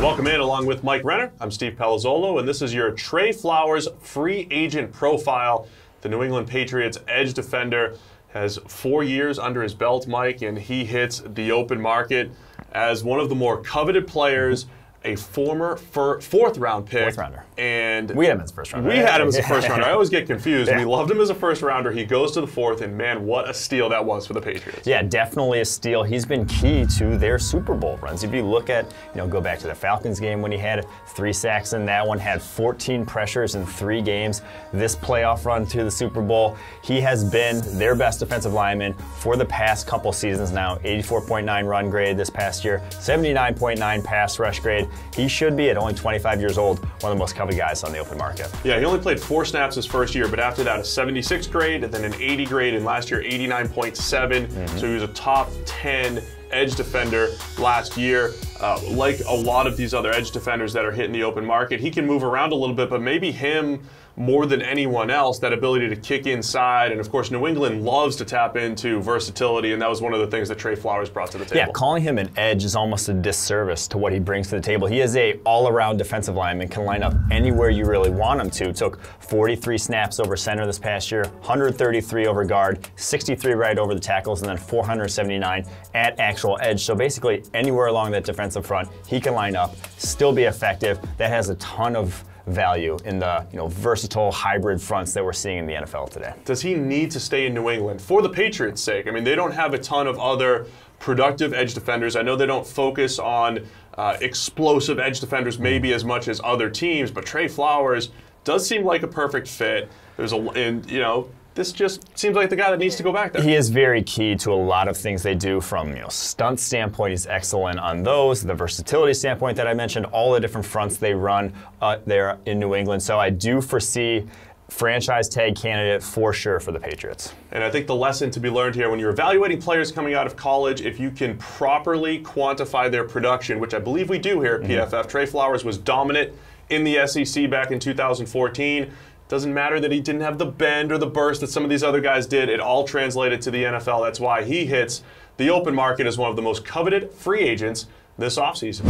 Welcome in along with Mike Renner. I'm Steve Palazzolo, and this is your Trey Flowers free agent profile. The New England Patriots edge defender has 4 years under his belt, Mike, and he hits the open market as one of the more coveted players, a former fourth-round pick. Fourth-rounder. And we had him as a first-rounder. We had him as a first-rounder. I always get confused. Yeah. We loved him as a first-rounder. He goes to the fourth, and man, what a steal that was for the Patriots. Yeah, definitely a steal. He's been key to their Super Bowl runs. If you look at, go back to the Falcons game when he had 3 sacks in that one, had 14 pressures in 3 games. This playoff run to the Super Bowl, he has been their best defensive lineman for the past couple seasons now. 84.9 run grade this past year, 79.9 pass rush grade. He should be, at only 25 years old, one of the most coveted guys on the open market. Yeah, he only played 4 snaps his first year, but after that a 76 grade, and then an 80 grade, and last year 89.7. So he was a top 10 edge defender last year. Like a lot of these other edge defenders that are hitting the open market, he can move around a little bit, but maybe him more than anyone else, that ability to kick inside. And of course, New England loves to tap into versatility, and that was one of the things that Trey Flowers brought to the table. Yeah, calling him an edge is almost a disservice to what he brings to the table. He is a all-around defensive lineman, can line up anywhere you really want him to. Took 43 snaps over center this past year, 133 over guard, 63 right over the tackles, and then 479 at actual edge. So basically, anywhere along that defensive front, he can line up, still be effective. That has a ton of value in the versatile hybrid fronts that we're seeing in the NFL today. Does he need to stay in New England for the Patriots' sake? I mean, they don't have a ton of other productive edge defenders. I know they don't focus on explosive edge defenders maybe as much as other teams, but Trey Flowers does seem like a perfect fit. This just seems like the guy that needs to go back there. He is very key to a lot of things they do from stunt standpoint. He's excellent on those. The versatility standpoint that I mentioned, all the different fronts they run there in New England. So I do foresee franchise tag candidate for sure for the Patriots. And I think the lesson to be learned here when you're evaluating players coming out of college, if you can properly quantify their production, which I believe we do here at PFF. Trey Flowers was dominant in the SEC back in 2014. Doesn't matter that he didn't have the bend or the burst that some of these other guys did. It all translated to the NFL. That's why he hits the open market as one of the most coveted free agents this offseason.